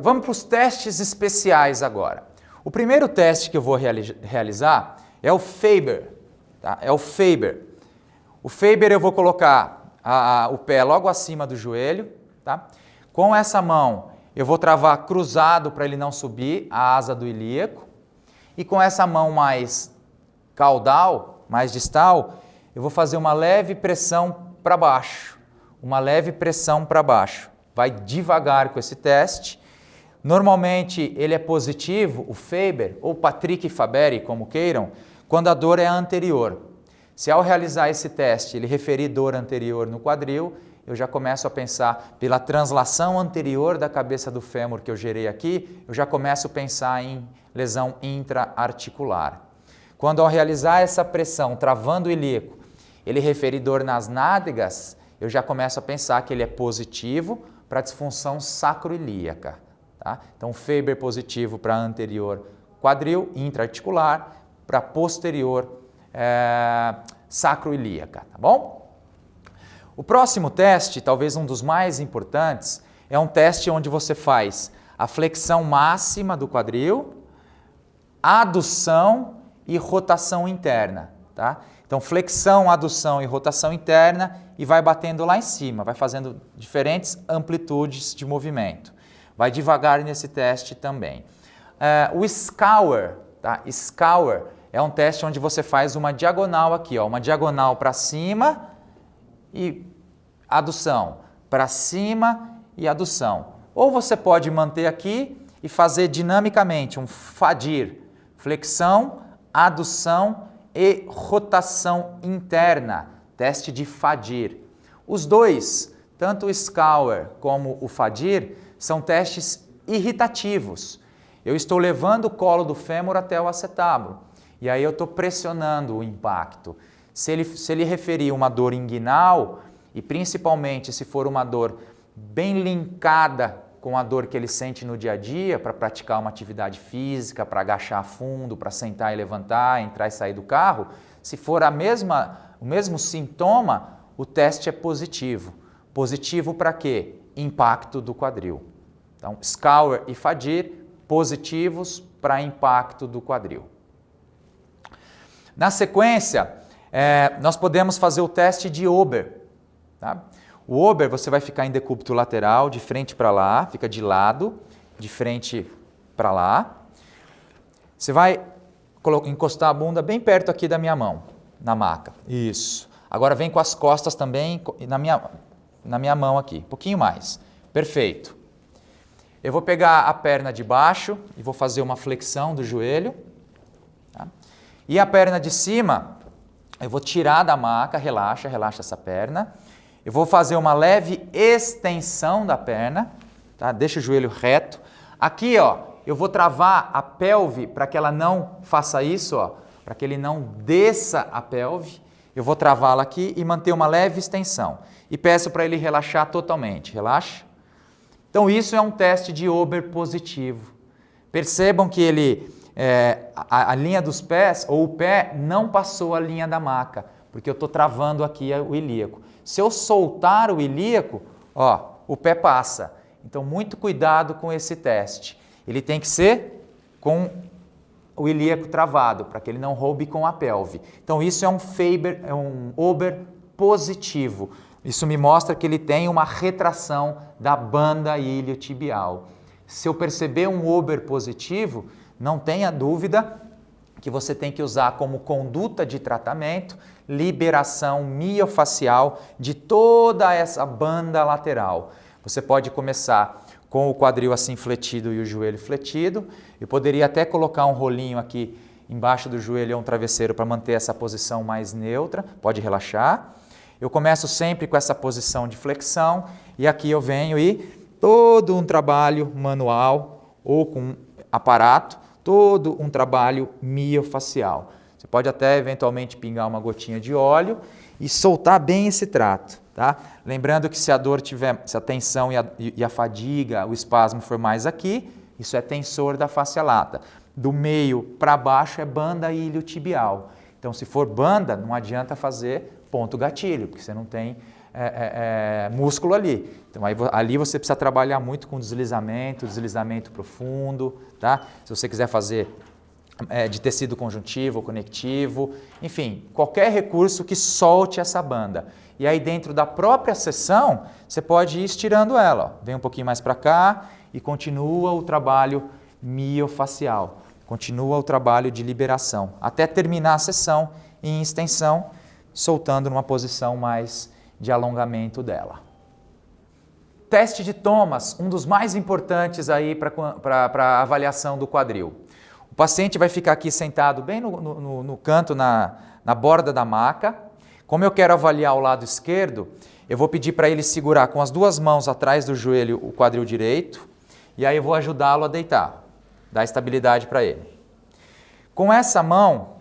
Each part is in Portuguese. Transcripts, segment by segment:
Vamos para os testes especiais agora. O primeiro teste que eu vou realizar é o Faber. Tá? É o Faber. O Faber eu vou colocar o pé logo acima do joelho. Tá? Com essa mão eu vou travar cruzado para ele não subir a asa do ilíaco. E com essa mão mais caudal, mais distal, eu vou fazer uma leve pressão para baixo. Uma leve pressão para baixo. Vai devagar com esse teste. Normalmente ele é positivo, o Faber, ou Patrick Faberi, como queiram, quando a dor é anterior. Se ao realizar esse teste ele referir dor anterior no quadril, eu já começo a pensar pela translação anterior da cabeça do fêmur que eu gerei aqui, eu já começo a pensar em lesão intraarticular. Quando ao realizar essa pressão, travando o ilíaco, ele referir dor nas nádegas, eu já começo a pensar que ele é positivo para disfunção sacroilíaca. Tá? Então, Faber positivo para anterior quadril, intraarticular, para posterior sacroilíaca. Tá bom? O próximo teste, talvez um dos mais importantes, é um teste onde você faz a flexão máxima do quadril, adução e rotação interna. Tá? Então, flexão, adução e rotação interna e vai batendo lá em cima, vai fazendo diferentes amplitudes de movimento. Vai devagar nesse teste também. O Scour, tá? Scour é um teste onde você faz uma diagonal aqui, ó, uma diagonal para cima e adução, para cima e adução. Ou você pode manter aqui e fazer dinamicamente um fadir, flexão, adução e rotação interna, teste de fadir. Os dois, tanto o Scour como o fadir, são testes irritativos. Eu estou levando o colo do fêmur até o acetábulo e aí eu estou pressionando o impacto. Se ele referir uma dor inguinal e principalmente se for uma dor bem linkada com a dor que ele sente no dia a dia para praticar uma atividade física, para agachar a fundo, para sentar e levantar, entrar e sair do carro, se for o mesmo sintoma, o teste é positivo. Positivo para quê? Impacto do quadril. Então, Scour e fadir, positivos para impacto do quadril. Na sequência, nós podemos fazer o teste de Ober. Tá? O Ober, você vai ficar em decúbito lateral, de frente para lá, fica de lado, de frente para lá. Você vai encostar a bunda bem perto aqui da minha mão, na maca. Isso. Agora vem com as costas também na minha mão aqui, um pouquinho mais. Perfeito. Eu vou pegar a perna de baixo e vou fazer uma flexão do joelho. Tá? E a perna de cima, eu vou tirar da maca, relaxa essa perna. Eu vou fazer uma leve extensão da perna, tá? Deixa o joelho reto. Aqui, ó, eu vou travar a pelve para que ela não faça isso, ó, para que ele não desça a pelve. Eu vou travá-la aqui e manter uma leve extensão. E peço para ele relaxar totalmente. Relaxa. Então, isso é um teste de Ober positivo. Percebam que ele, a linha dos pés, ou o pé, não passou a linha da maca, porque eu estou travando aqui o ilíaco. Se eu soltar o ilíaco, ó, o pé passa. Então, muito cuidado com esse teste. Ele tem que ser com o ilíaco travado, para que ele não roube com a pelve. Então, isso é um Ober positivo. Isso me mostra que ele tem uma retração da banda iliotibial. Se eu perceber um Ober positivo, não tenha dúvida que você tem que usar como conduta de tratamento liberação miofacial de toda essa banda lateral. Você pode começar com o quadril assim fletido e o joelho fletido. Eu poderia até colocar um rolinho aqui embaixo do joelho ou um travesseiro para manter essa posição mais neutra. Pode relaxar. Eu começo sempre com essa posição de flexão e aqui eu venho e todo um trabalho manual ou com aparato, todo um trabalho miofacial. Você pode até eventualmente pingar uma gotinha de óleo e soltar bem esse trato. Tá? Lembrando que se a dor tiver, se a tensão e a fadiga, o espasmo for mais aqui, isso é tensor da fáscia lata. Do meio para baixo é banda iliotibial. Então, se for banda, não adianta fazer ponto gatilho, porque você não tem músculo ali. Então ali você precisa trabalhar muito com deslizamento profundo, tá? Se você quiser fazer de tecido conjuntivo ou conectivo, enfim, qualquer recurso que solte essa banda. E aí dentro da própria sessão, você pode ir estirando ela. Ó. Vem um pouquinho mais para cá e continua o trabalho miofacial. Continua o trabalho de liberação, até terminar a sessão em extensão, soltando numa posição mais de alongamento dela. Teste de Thomas, um dos mais importantes aí para a avaliação do quadril. O paciente vai ficar aqui sentado bem no canto, na borda da maca. Como eu quero avaliar o lado esquerdo, eu vou pedir para ele segurar com as duas mãos atrás do joelho o quadril direito, e aí eu vou ajudá-lo a deitar, dar estabilidade para ele. Com essa mão,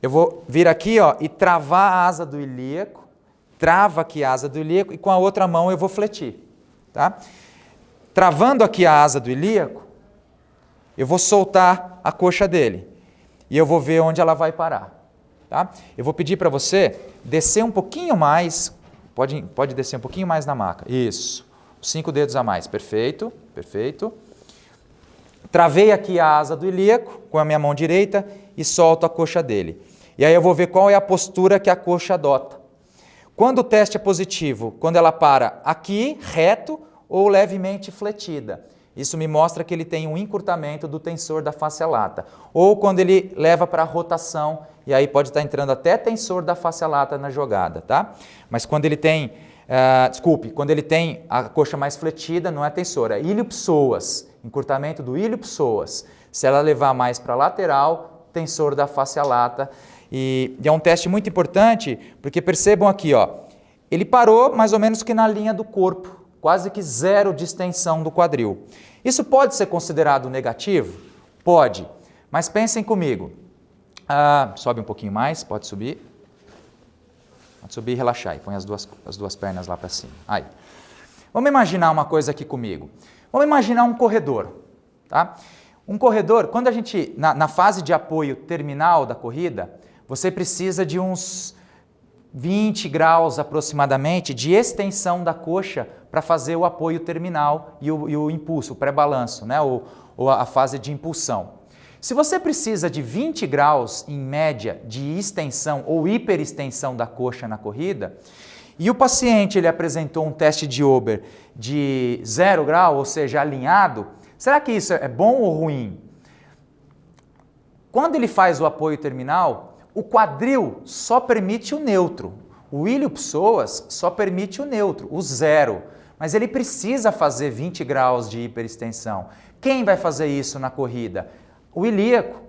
eu vou vir aqui ó, e travar a asa do ilíaco, trava aqui a asa do ilíaco, e com a outra mão eu vou fletir. Tá? Travando aqui a asa do ilíaco, eu vou soltar a coxa dele e eu vou ver onde ela vai parar. Tá? Eu vou pedir para você descer um pouquinho mais, pode descer um pouquinho mais na maca. Isso, 5 dedos a mais, perfeito, perfeito. Travei aqui a asa do ilíaco com a minha mão direita e solto a coxa dele. E aí eu vou ver qual é a postura que a coxa adota. Quando o teste é positivo, quando ela para aqui, reto ou levemente fletida. Isso me mostra que ele tem um encurtamento do tensor da face lata. Ou quando ele leva para a rotação, e aí pode estar entrando até tensor da face lata na jogada, tá? Mas quando ele tem, quando ele tem a coxa mais fletida, não é tensor, é ilho-psoas, encurtamento do ilho-psoas. Se ela levar mais para a lateral, tensor da face lata. E é um teste muito importante, porque percebam aqui, ó, ele parou mais ou menos que na linha do corpo, quase que zero de extensão do quadril. Isso pode ser considerado negativo? Pode, mas pensem comigo. Sobe um pouquinho mais, pode subir. Pode subir e relaxar, e põe as duas pernas lá para cima. Aí. Vamos imaginar uma coisa aqui comigo. Vamos imaginar um corredor, tá? Um corredor, quando a gente, na fase de apoio terminal da corrida, você precisa de uns 20 graus aproximadamente de extensão da coxa para fazer o apoio terminal e o impulso, o pré-balanço, né? ou a fase de impulsão. Se você precisa de 20 graus em média de extensão ou hiperextensão da coxa na corrida, e o paciente ele apresentou um teste de Ober de 0 grau, ou seja, alinhado, será que isso é bom ou ruim? Quando ele faz o apoio terminal, o quadril só permite o neutro. O ilho-psoas só permite o neutro, o zero. Mas ele precisa fazer 20 graus de hiperextensão. Quem vai fazer isso na corrida? O ilíaco.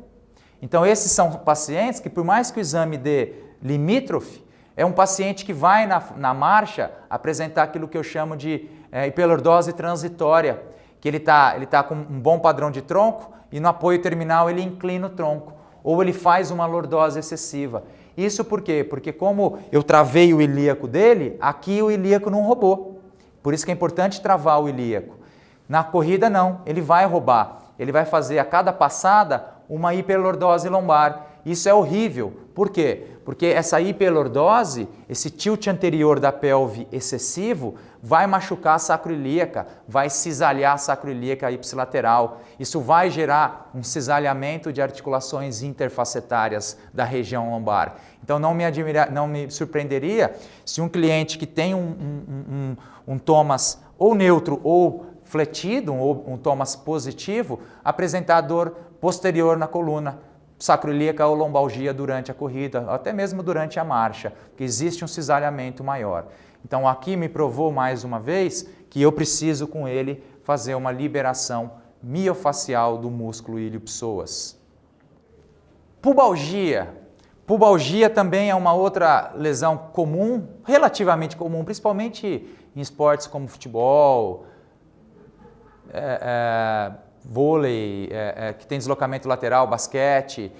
Então esses são pacientes que, por mais que o exame dê limítrofe, é um paciente que vai na marcha apresentar aquilo que eu chamo de hiperlordose transitória, que ele tá com um bom padrão de tronco e no apoio terminal ele inclina o tronco, ou ele faz uma lordose excessiva. Isso por quê? Porque como eu travei o ilíaco dele, aqui o ilíaco não roubou. Por isso que é importante travar o ilíaco. Na corrida não, ele vai roubar. Ele vai fazer a cada passada uma hiperlordose lombar. Isso é horrível. Por quê? Porque essa hiperlordose, esse tilt anterior da pelve excessivo, vai machucar a sacroilíaca, vai cisalhar a sacroilíaca ipsilateral. Isso vai gerar um cisalhamento de articulações interfacetárias da região lombar. Então não me surpreenderia se um cliente que tem um Thomas ou neutro ou fletido, ou um Thomas positivo, apresentar dor posterior na coluna, sacroilíaca ou lombalgia durante a corrida, até mesmo durante a marcha, porque existe um cisalhamento maior. Então aqui me provou mais uma vez que eu preciso com ele fazer uma liberação miofacial do músculo ilho-psoas. Pubalgia. Pubalgia também é uma outra lesão comum, relativamente comum, principalmente em esportes como futebol, vôlei, que tem deslocamento lateral, basquete,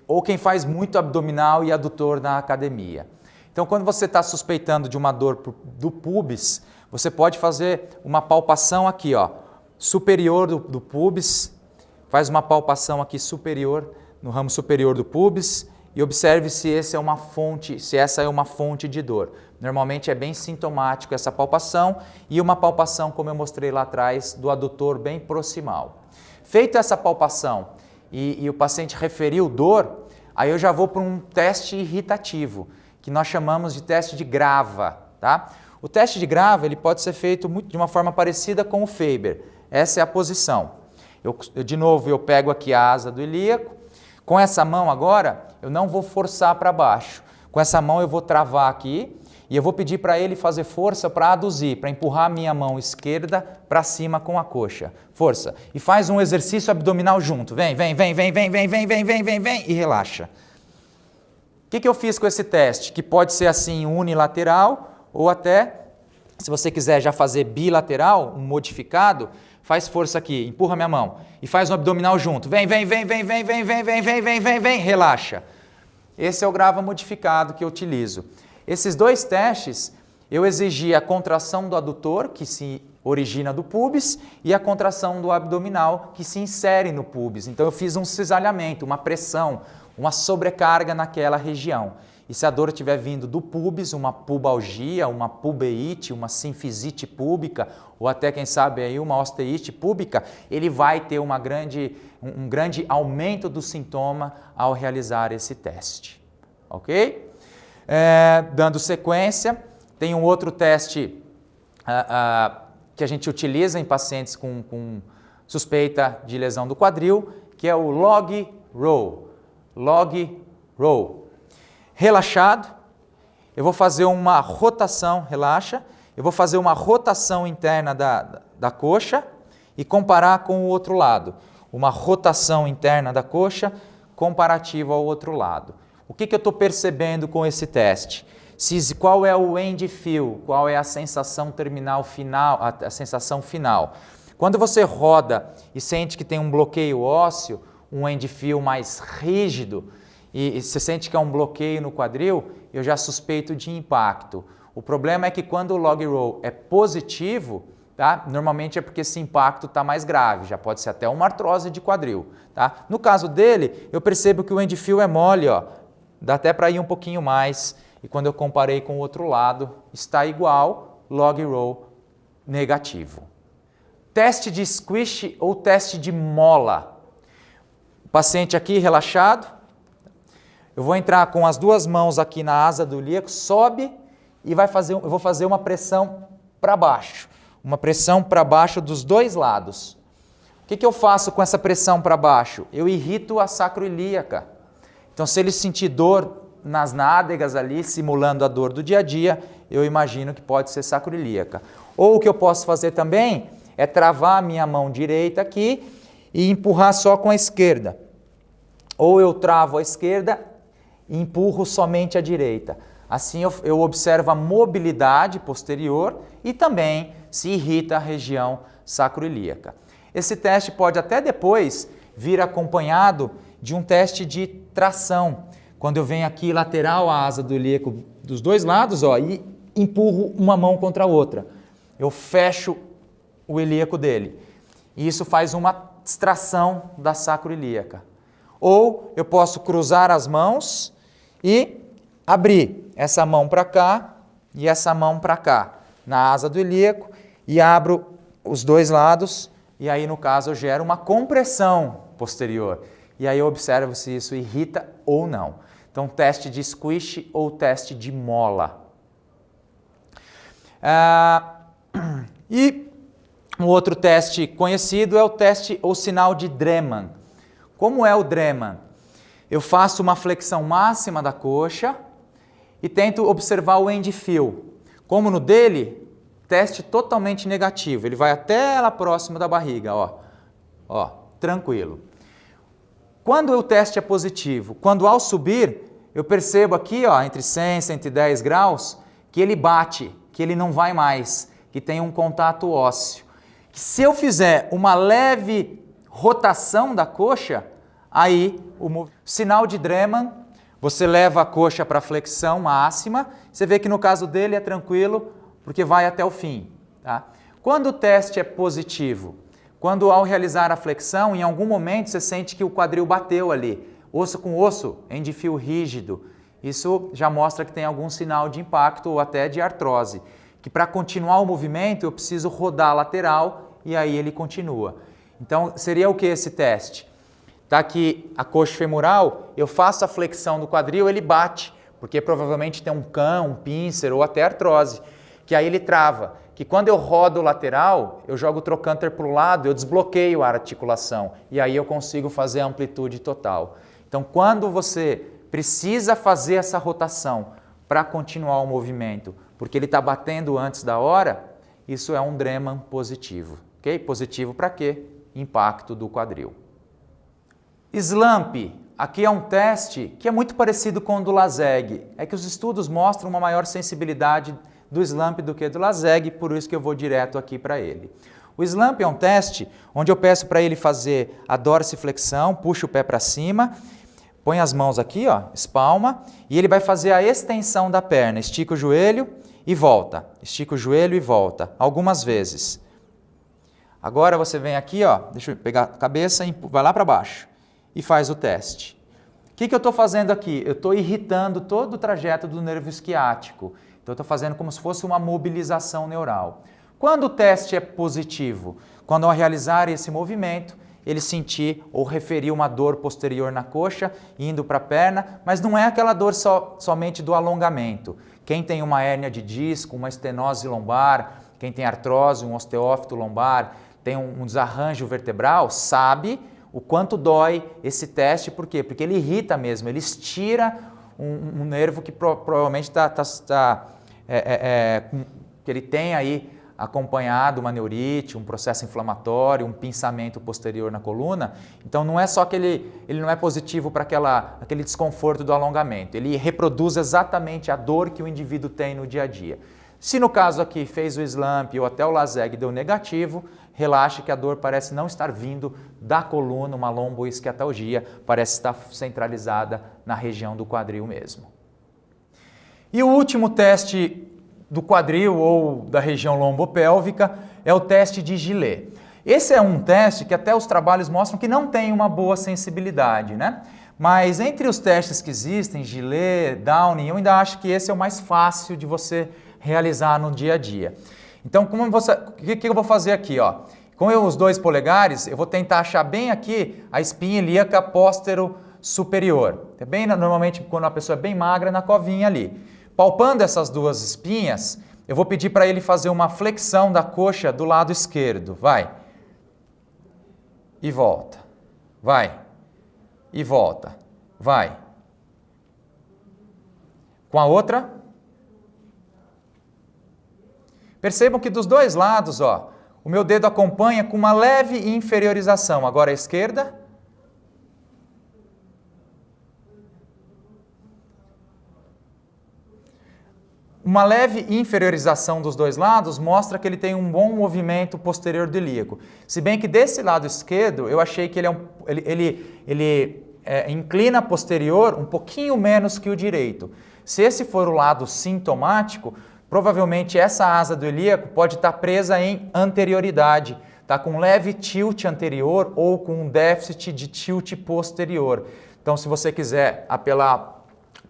ou quem faz muito abdominal e adutor na academia. Então, quando você está suspeitando de uma dor do pubis, você pode fazer uma palpação aqui, ó, superior do pubis, faz uma palpação aqui superior, no ramo superior do pubis, e observe se essa é uma fonte de dor. Normalmente é bem sintomático essa palpação e uma palpação, como eu mostrei lá atrás, do adutor bem proximal. Feita essa palpação e o paciente referiu dor, aí eu já vou para um teste irritativo, que nós chamamos de teste de Grava, tá? O teste de Grava ele pode ser feito de uma forma parecida com o Faber. Essa é a posição. De novo, eu pego aqui a asa do ilíaco. Com essa mão agora, eu não vou forçar para baixo. Com essa mão eu vou travar aqui e eu vou pedir para ele fazer força para aduzir, para empurrar a minha mão esquerda para cima com a coxa. Força. E faz um exercício abdominal junto. Vem, vem, vem, vem, vem, vem, vem, vem, vem, vem, vem e relaxa. O que eu fiz com esse teste? Que pode ser assim unilateral ou até, se você quiser já fazer bilateral, um modificado, faz força aqui, empurra minha mão e faz um abdominal junto. Vem, vem, vem, vem, vem, vem, vem, vem, vem, vem, vem, vem, relaxa. Esse é o Grava modificado que eu utilizo. Esses dois testes, eu exigi a contração do adutor, que se origina do pubis, e a contração do abdominal, que se insere no pubis. Então eu fiz um cisalhamento, uma pressão, uma sobrecarga naquela região. E se a dor estiver vindo do pubis, uma pubalgia, uma pubeite, uma sinfisite púbica, ou até, quem sabe, aí uma osteite púbica, ele vai ter um grande aumento do sintoma ao realizar esse teste. Ok? Dando sequência, tem um outro teste que a gente utiliza em pacientes com suspeita de lesão do quadril, que é o log roll. Log roll. Relaxado, eu vou fazer uma rotação, relaxa, eu vou fazer uma rotação interna da coxa e comparar com o outro lado. Uma rotação interna da coxa comparativa ao outro lado. O que eu estou percebendo com esse teste? Qual é o end feel, qual é a sensação terminal final, a sensação final. Quando você roda e sente que tem um bloqueio ósseo, um end feel mais rígido, e você sente que é um bloqueio no quadril, eu já suspeito de impacto. O problema é que quando o log roll é positivo, tá? Normalmente é porque esse impacto está mais grave, já pode ser até uma artrose de quadril. Tá? No caso dele, eu percebo que o end feel é mole, ó, dá até para ir um pouquinho mais, e quando eu comparei com o outro lado, está igual, log roll negativo. Teste de squish ou teste de mola. O paciente aqui relaxado, eu vou entrar com as duas mãos aqui na asa do ilíaco, sobe e eu vou fazer uma pressão para baixo. Uma pressão para baixo dos dois lados. O que eu faço com essa pressão para baixo? Eu irrito a sacroilíaca. Então, se ele sentir dor nas nádegas ali, simulando a dor do dia a dia, eu imagino que pode ser sacroilíaca. Ou o que eu posso fazer também é travar a minha mão direita aqui e empurrar só com a esquerda. Ou eu travo a esquerda e empurro somente a direita. Assim eu observo a mobilidade posterior e também se irrita a região sacroilíaca. Esse teste pode até depois vir acompanhado de um teste de tração. Quando eu venho aqui lateral a asa do ilíaco dos dois lados, ó, e empurro uma mão contra a outra. Eu fecho o ilíaco dele. E isso faz uma extração da sacroilíaca. Ou eu posso cruzar as mãos e abrir essa mão para cá e essa mão para cá, na asa do ilíaco, e abro os dois lados, e aí no caso eu gero uma compressão posterior. E aí eu observo se isso irrita ou não. Então, teste de squish ou teste de mola. E um outro teste conhecido é o teste ou sinal de Dreman. Como é o Dreman? Eu faço uma flexão máxima da coxa e tento observar o end feel. Como no dele, teste totalmente negativo. Ele vai até lá próximo da barriga, ó, tranquilo. Quando o teste é positivo, quando ao subir, eu percebo aqui, ó, entre 100 e 110 graus, que ele bate, que ele não vai mais, que tem um contato ósseo. Se eu fizer uma leve rotação da coxa, aí o sinal de Dreman, você leva a coxa para a flexão máxima, você vê que no caso dele é tranquilo, porque vai até o fim. Tá? Quando o teste é positivo, quando ao realizar a flexão, em algum momento você sente que o quadril bateu ali, osso com osso, end feel rígido, Isso já mostra que tem algum sinal de impacto ou até de artrose, que para continuar o movimento eu preciso rodar a lateral e aí ele continua. Então seria o que esse teste? Tá aqui a coxa femoral, eu faço a flexão do quadril, ele bate, porque provavelmente tem um cão, um pincer ou até artrose, que aí ele trava. Que quando eu rodo o lateral, eu jogo o trocânter para o lado, eu desbloqueio a articulação e aí eu consigo fazer a amplitude total. Então quando você precisa fazer essa rotação para continuar o movimento, porque ele está batendo antes da hora, isso é um Dreman positivo. Ok? Positivo para quê? Impacto do quadril. Slump. Aqui é um teste que é muito parecido com o do Lazeg. É que os estudos mostram uma maior sensibilidade do slump do que do Lazeg, por isso que eu vou direto aqui para ele. O slump é um teste onde eu peço para ele fazer a dorsiflexão, puxa o pé para cima, põe as mãos aqui, ó, espalma, e ele vai fazer a extensão da perna. Estica o joelho e volta. Estica o joelho e volta, algumas vezes. Agora você vem aqui, ó, deixa eu pegar a cabeça e vai lá para baixo e faz o teste. O que eu estou fazendo aqui? Eu estou irritando todo o trajeto do nervo isquiático. Então, eu estou fazendo como se fosse uma mobilização neural. Quando o teste é positivo? Quando ao realizar esse movimento, ele sentir ou referir uma dor posterior na coxa, indo para a perna, mas não é aquela dor somente do alongamento. Quem tem uma hérnia de disco, uma estenose lombar, quem tem artrose, um osteófito lombar, tem um desarranjo vertebral, sabe o quanto dói esse teste. Por quê? Porque ele irrita mesmo, ele estira um nervo que provavelmente que ele tem aí acompanhado uma neurite, um processo inflamatório, um pinçamento posterior na coluna. Então não é só que ele não é positivo para aquele desconforto do alongamento, ele reproduz exatamente a dor que o indivíduo tem no dia a dia. Se no caso aqui fez o slump ou até o Lazeg deu negativo, relaxe que a dor parece não estar vindo da coluna, uma lomboisquiatalgia, parece estar centralizada na região do quadril mesmo. E o último teste do quadril ou da região lombopélvica é o teste de Gillet. Esse é um teste que até os trabalhos mostram que não tem uma boa sensibilidade, né? Mas entre os testes que existem, Gillet, Downing, eu ainda acho que esse é o mais fácil de você realizar no dia a dia. Então, o que eu vou fazer aqui? Ó? Com os 2 polegares, eu vou tentar achar bem aqui a espinha ilíaca póstero-superior. É bem, normalmente, quando a pessoa é bem magra, na covinha ali. Palpando essas 2 espinhas, eu vou pedir para ele fazer uma flexão da coxa do lado esquerdo. Vai. E volta. Vai. E volta. Vai. Com a outra. Percebam que dos 2 lados, ó, o meu dedo acompanha com uma leve inferiorização. Agora a esquerda. Uma leve inferiorização dos 2 lados mostra que ele tem um bom movimento posterior do ilíaco. Se bem que desse lado esquerdo, eu achei que ele inclina posterior um pouquinho menos que o direito. Se esse for o lado sintomático, provavelmente essa asa do ilíaco pode estar presa em anterioridade, tá? Com leve tilt anterior ou com um déficit de tilt posterior. Então, se você quiser apelar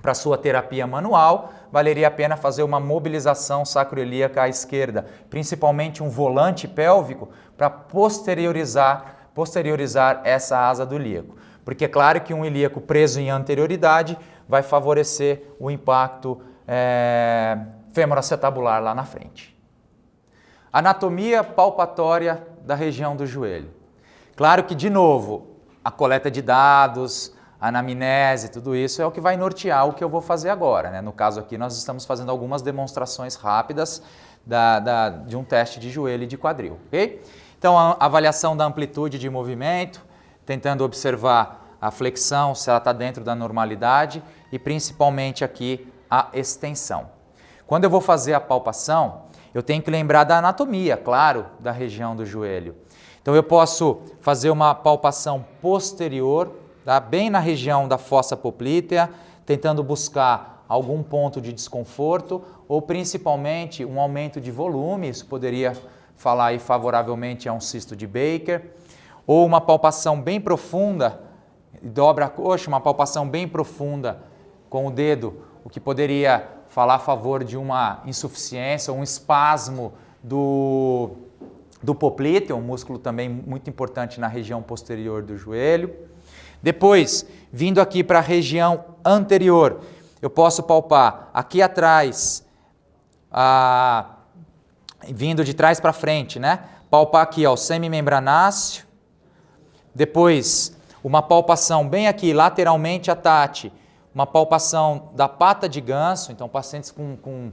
para a sua terapia manual, valeria a pena fazer uma mobilização sacroiliaca à esquerda, principalmente um volante pélvico para posteriorizar essa asa do ilíaco. Porque é claro que um ilíaco preso em anterioridade vai favorecer o impacto femoroacetabular lá na frente. Anatomia palpatória da região do joelho. Claro que, de novo, a coleta de dados, a anamnese, tudo isso é o que vai nortear o que eu vou fazer agora, né? No caso aqui, nós estamos fazendo algumas demonstrações rápidas de um teste de joelho e de quadril, ok? Então, a avaliação da amplitude de movimento, tentando observar a flexão, se ela está dentro da normalidade e principalmente aqui a extensão. Quando eu vou fazer a palpação, eu tenho que lembrar da anatomia, claro, da região do joelho. Então, eu posso fazer uma palpação posterior, tá? Bem na região da fossa poplítea, tentando buscar algum ponto de desconforto ou principalmente um aumento de volume, isso poderia falar aí favoravelmente a um cisto de Baker, ou uma palpação bem profunda, dobra a coxa, uma palpação bem profunda com o dedo o que poderia falar a favor de uma insuficiência ou um espasmo do poplíteo, um músculo também muito importante na região posterior do joelho. Depois, vindo aqui para a região anterior, eu posso palpar aqui atrás, vindo de trás para frente, né? Palpar aqui, ó, o semimembranáceo. Depois, uma palpação bem aqui, lateralmente a Tati, uma palpação da pata de ganso. Então, pacientes com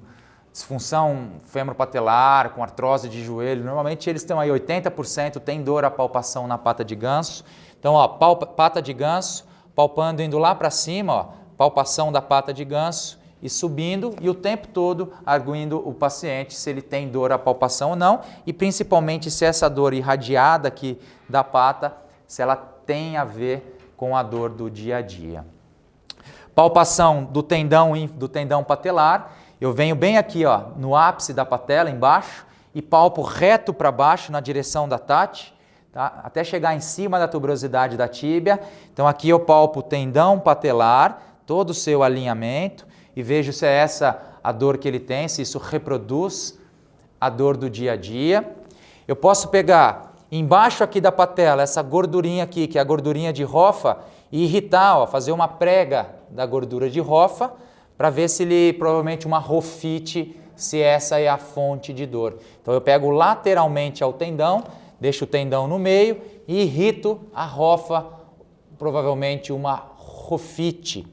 disfunção femoropatelar, com artrose de joelho, normalmente eles têm aí 80% tem dor a palpação na pata de ganso. Então, ó, pata de ganso, palpando, indo lá para cima, ó, palpação da pata de ganso e subindo, e o tempo todo arguindo o paciente se ele tem dor à palpação ou não, e principalmente se essa dor irradiada aqui da pata, se ela tem a ver com a dor do dia a dia. Palpação do tendão patelar, eu venho bem aqui, ó, no ápice da patela, embaixo, e palpo reto para baixo na direção da Tati, tá? Até chegar em cima da tuberosidade da tíbia. Então aqui eu palpo o tendão patelar, todo o seu alinhamento, e vejo se é essa a dor que ele tem, se isso reproduz a dor do dia a dia. Eu posso pegar embaixo aqui da patela, essa gordurinha aqui, que é a gordurinha de Hoffa, e irritar, ó, fazer uma prega da gordura de Hoffa, para ver se ele, provavelmente uma rofite, se essa é a fonte de dor. Então eu pego lateralmente ao tendão, deixo o tendão no meio e irrito a Hoffa, provavelmente uma rofite.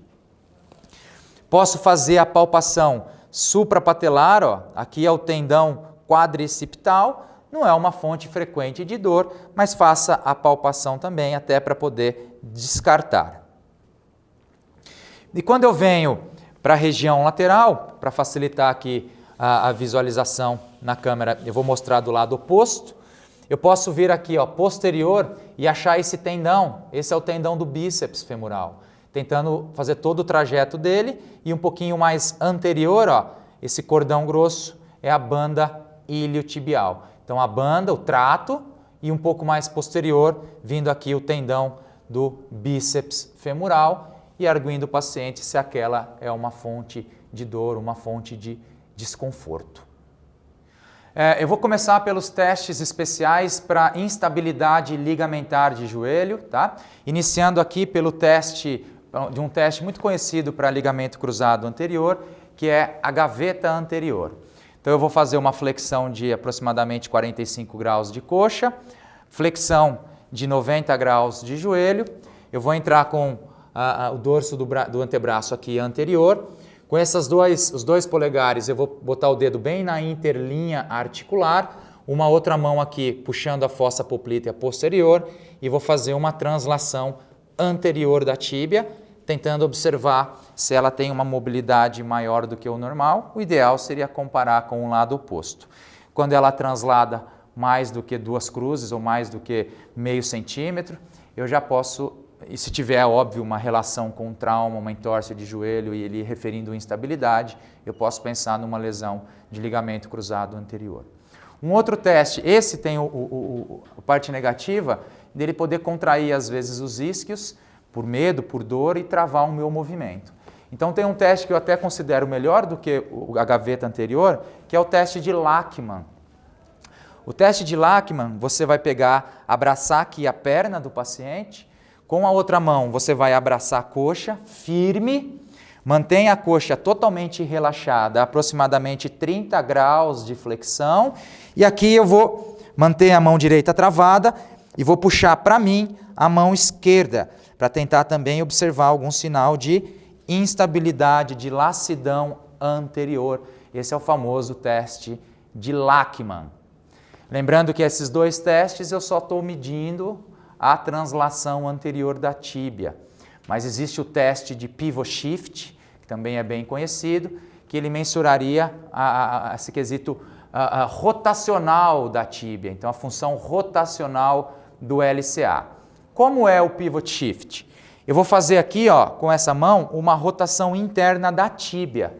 Posso fazer a palpação suprapatelar, ó, aqui é o tendão quadricipital, não é uma fonte frequente de dor, mas faça a palpação também, até para poder descartar. E quando eu venho para a região lateral, para facilitar aqui a visualização na câmera, eu vou mostrar do lado oposto. Eu posso vir aqui, ó, posterior e achar esse tendão. Esse é o tendão do bíceps femoral. Tentando fazer todo o trajeto dele, e um pouquinho mais anterior, ó, esse cordão grosso é a banda iliotibial. Então a banda, o trato, e um pouco mais posterior, vindo aqui o tendão do bíceps femoral, e arguindo o paciente se aquela é uma fonte de dor, uma fonte de desconforto. Eu vou começar pelos testes especiais para instabilidade ligamentar de joelho, tá? Iniciando aqui pelo teste, de um teste muito conhecido para ligamento cruzado anterior, que é a gaveta anterior. Então eu vou fazer uma flexão de aproximadamente 45 graus de coxa, flexão de 90 graus de joelho. Eu vou entrar com o dorso do antebraço aqui anterior. Com os dois polegares, eu vou botar o dedo bem na interlinha articular, uma outra mão aqui puxando a fossa poplítea posterior, e vou fazer uma translação anterior da tíbia, tentando observar se ela tem uma mobilidade maior do que o normal. O ideal seria comparar com o lado oposto. Quando ela translada mais do que 2 cruzes ou mais do que meio centímetro, eu já posso, e se tiver, óbvio, uma relação com um trauma, uma entorse de joelho e ele referindo instabilidade, eu posso pensar numa lesão de ligamento cruzado anterior. Um outro teste, esse tem a parte negativa, dele poder contrair às vezes os isquios, por medo, por dor, e travar o meu movimento. Então tem um teste que eu até considero melhor do que a gaveta anterior, que é o teste de Lachman. O teste de Lachman, você vai pegar, abraçar aqui a perna do paciente, com a outra mão você vai abraçar a coxa, firme, mantenha a coxa totalmente relaxada, aproximadamente 30 graus de flexão, e aqui eu vou manter a mão direita travada e vou puxar para mim a mão esquerda, para tentar também observar algum sinal de instabilidade, de lassidão anterior. Esse é o famoso teste de Lachman. Lembrando que esses dois testes eu só estou medindo a translação anterior da tíbia. Mas existe o teste de pivot shift, que também é bem conhecido, que ele mensuraria esse quesito rotacional da tíbia, então a função rotacional do LCA. Como é o pivot shift? Eu vou fazer aqui, ó, com essa mão, uma rotação interna da tíbia.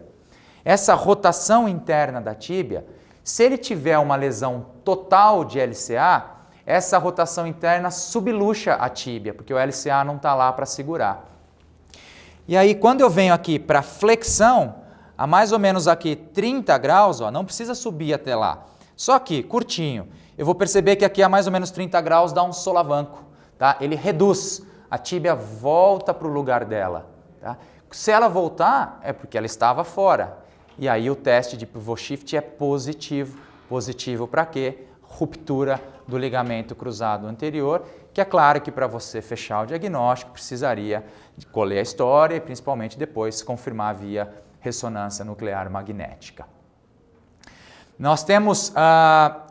Essa rotação interna da tíbia, se ele tiver uma lesão total de LCA, essa rotação interna subluxa a tíbia, porque o LCA não está lá para segurar. E aí, quando eu venho aqui para flexão, a mais ou menos aqui 30 graus, ó, não precisa subir até lá. Só aqui, curtinho. Eu vou perceber que aqui a mais ou menos 30 graus dá um solavanco, tá? Ele reduz, a tíbia volta para o lugar dela, tá? Se ela voltar, é porque ela estava fora. E aí o teste de pivot shift é positivo. Positivo para quê? Ruptura do ligamento cruzado anterior, que é claro que para você fechar o diagnóstico precisaria de colher a história e principalmente depois confirmar via ressonância nuclear magnética. Nós temos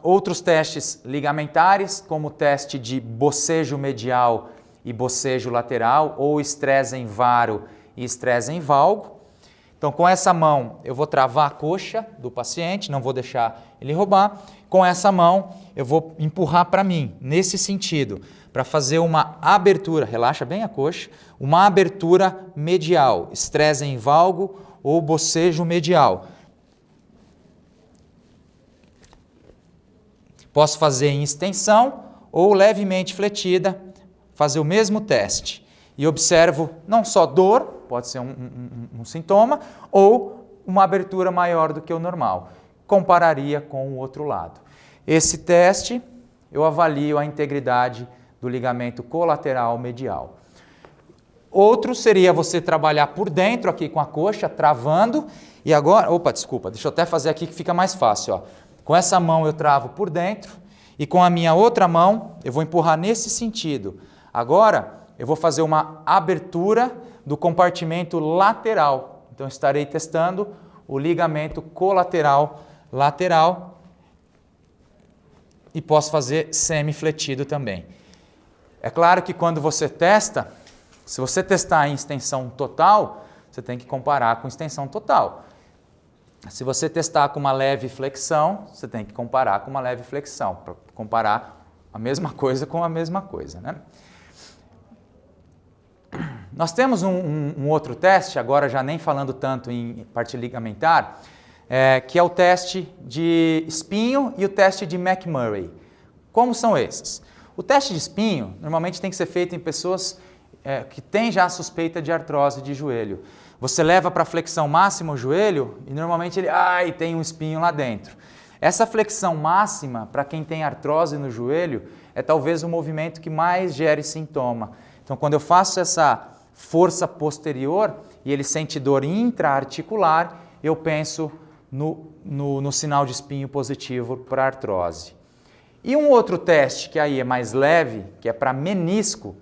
outros testes ligamentares, como o teste de bocejo medial e bocejo lateral, ou estresse em varo e estresse em valgo. Então, com essa mão, eu vou travar a coxa do paciente, não vou deixar ele roubar. Com essa mão, eu vou empurrar para mim, nesse sentido, para fazer uma abertura, relaxa bem a coxa, uma abertura medial, estresse em valgo ou bocejo medial. Posso fazer em extensão ou levemente fletida, fazer o mesmo teste. E observo não só dor, pode ser um sintoma, ou uma abertura maior do que o normal. Compararia com o outro lado. Esse teste, eu avalio a integridade do ligamento colateral medial. Outro seria você trabalhar por dentro aqui com a coxa, travando. E agora, desculpa, deixa eu até fazer aqui que fica mais fácil. Ó. Com essa mão eu travo por dentro e com a minha outra mão eu vou empurrar nesse sentido. Agora eu vou fazer uma abertura do compartimento lateral. Então estarei testando o ligamento colateral lateral e posso fazer semifletido também. É claro que quando você testa, se você testar em extensão total, você tem que comparar com extensão total. Se você testar com uma leve flexão, você tem que comparar com uma leve flexão, para comparar a mesma coisa com a mesma coisa, né? Nós temos um outro teste, agora já nem falando tanto em parte ligamentar, que é o teste de espinho e o teste de McMurray. Como são esses? O teste de espinho normalmente tem que ser feito em pessoas que têm já a suspeita de artrose de joelho. Você leva para a flexão máxima o joelho e normalmente ele tem um espinho lá dentro. Essa flexão máxima, para quem tem artrose no joelho, é talvez o movimento que mais gere sintoma. Então, quando eu faço essa força posterior e ele sente dor intra-articular, eu penso no sinal de espinho positivo para artrose. E um outro teste que aí é mais leve, que é para menisco,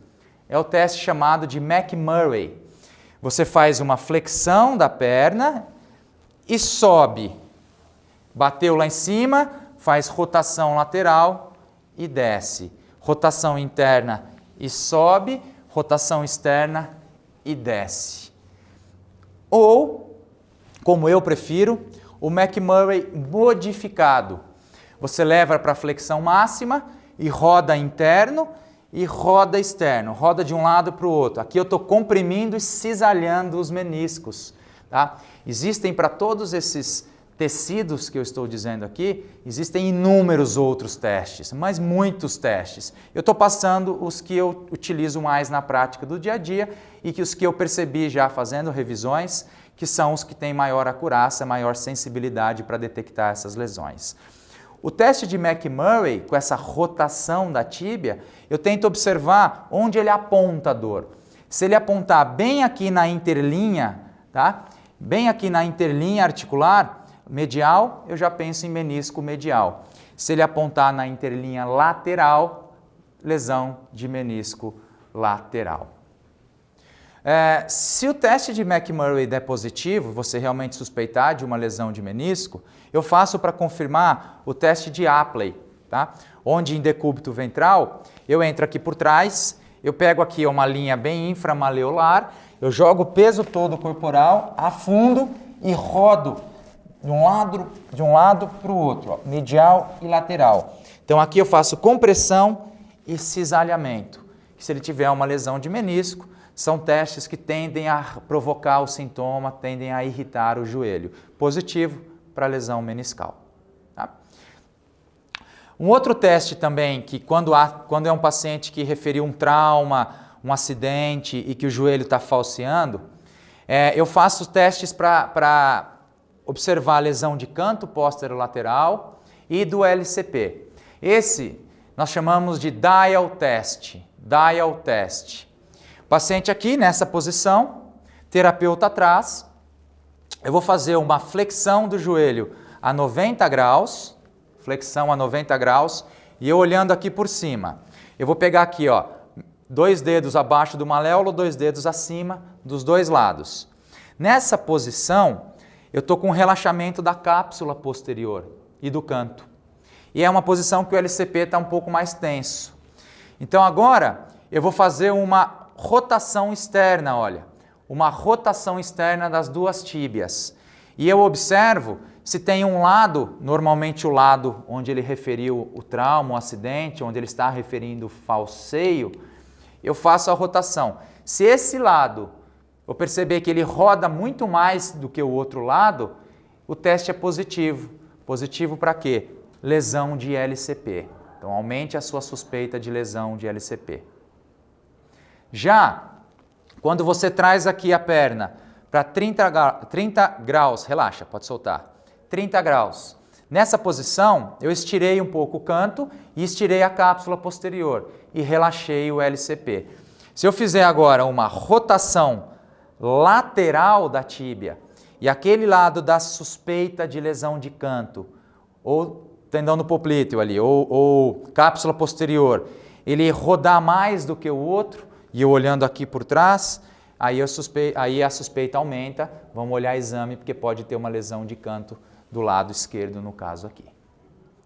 é o teste chamado de McMurray. Você faz uma flexão da perna e sobe. Bateu lá em cima, faz rotação lateral e desce. Rotação interna e sobe, rotação externa e desce. Ou, como eu prefiro, o McMurray modificado. Você leva para a flexão máxima e roda interno e roda externo. Roda de um lado para o outro. Aqui eu estou comprimindo e cisalhando os meniscos. Tá? Existem para todos esses tecidos que eu estou dizendo aqui, existem inúmeros outros testes, mas muitos testes. Eu estou passando os que eu utilizo mais na prática do dia a dia e que os que eu percebi já fazendo revisões, que são os que têm maior acurácia, maior sensibilidade para detectar essas lesões. O teste de McMurray, com essa rotação da tíbia, eu tento observar onde ele aponta a dor. Se ele apontar bem aqui na interlinha, tá? Bem aqui na interlinha articular medial, eu já penso em menisco medial. Se ele apontar na interlinha lateral, lesão de menisco lateral. Se o teste de McMurray der positivo, você realmente suspeitar de uma lesão de menisco, eu faço para confirmar o teste de Apley, tá? Onde em decúbito ventral, eu entro aqui por trás, eu pego aqui uma linha bem inframaleolar, eu jogo o peso todo corporal, afundo e rodo de um lado para o outro, ó, medial e lateral. Então aqui eu faço compressão e cisalhamento. Se ele tiver uma lesão de menisco, são testes que tendem a provocar o sintoma, tendem a irritar o joelho. Positivo para lesão meniscal. Tá? Um outro teste também, que quando é um paciente que referiu um trauma, um acidente e que o joelho está falseando, Eu faço testes para observar a lesão de canto posterolateral e do LCP. Esse nós chamamos de dial test. Dial test. O paciente aqui nessa posição, terapeuta atrás, eu vou fazer uma flexão do joelho a 90 graus, flexão a 90 graus, e eu olhando aqui por cima. Eu vou pegar aqui, ó, 2 dedos abaixo do maléolo, 2 dedos acima dos 2 lados. Nessa posição, eu estou com relaxamento da cápsula posterior e do canto. E é uma posição que o LCP está um pouco mais tenso. Então agora eu vou fazer uma rotação externa, olha. Uma rotação externa das 2 tíbias. E eu observo se tem um lado, normalmente o lado onde ele referiu o trauma, o acidente, onde ele está referindo o falseio, eu faço a rotação. Se esse lado eu perceber que ele roda muito mais do que o outro lado, o teste é positivo. Positivo para quê? Lesão de LCP. Então, aumente a sua suspeita de lesão de LCP. Já quando você traz aqui a perna para 30 graus, relaxa, pode soltar, 30 graus. Nessa posição, eu estirei um pouco o canto e estirei a cápsula posterior e relaxei o LCP. Se eu fizer agora uma rotação lateral da tíbia e aquele lado da suspeita de lesão de canto, ou tendão do poplíteo ali, ou cápsula posterior, ele rodar mais do que o outro, e eu olhando aqui por trás, aí a suspeita aumenta, vamos olhar exame, porque pode ter uma lesão de canto do lado esquerdo, no caso aqui.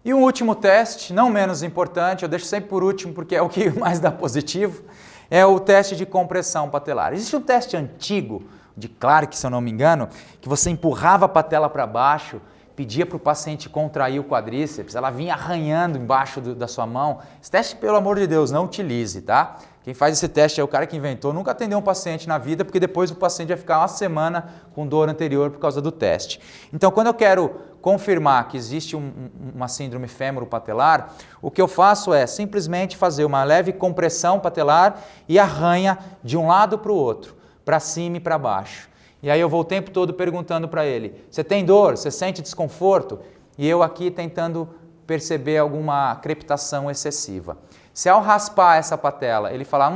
E um último teste, não menos importante, eu deixo sempre por último, porque é o que mais dá positivo, é o teste de compressão patelar. Existe um teste antigo, de Clark, se eu não me engano, que você empurrava a patela para baixo, pedia para o paciente contrair o quadríceps, ela vinha arranhando embaixo da sua mão. Esse teste, pelo amor de Deus, não utilize, tá? Quem faz esse teste é o cara que inventou, nunca atendeu um paciente na vida, porque depois o paciente vai ficar uma semana com dor anterior por causa do teste. Então, quando eu quero confirmar que existe uma síndrome fêmuro-patelar, o que eu faço é simplesmente fazer uma leve compressão patelar e arranha de um lado para o outro, para cima e para baixo. E aí eu vou o tempo todo perguntando para ele, você tem dor? Você sente desconforto? E eu aqui tentando perceber alguma crepitação excessiva. Se ao raspar essa patela ele falar,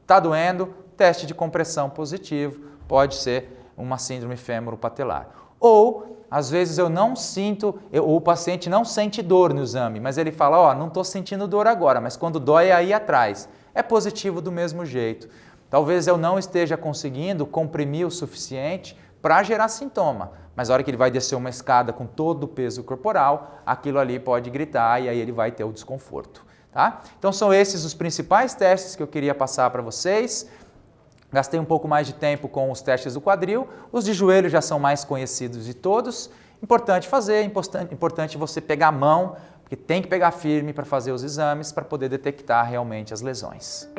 tá doendo, teste de compressão positivo, pode ser uma síndrome fêmuro-patelar. Ou, às vezes eu não sinto, o paciente não sente dor no exame, mas ele fala, não estou sentindo dor agora, mas quando dói é aí atrás. É positivo do mesmo jeito. Talvez eu não esteja conseguindo comprimir o suficiente para gerar sintoma, mas a hora que ele vai descer uma escada com todo o peso corporal, aquilo ali pode gritar e aí ele vai ter o desconforto. Tá? Então são esses os principais testes que eu queria passar para vocês. Gastei um pouco mais de tempo com os testes do quadril, os de joelho já são mais conhecidos de todos. Importante fazer, importante você pegar a mão, porque tem que pegar firme para fazer os exames para poder detectar realmente as lesões.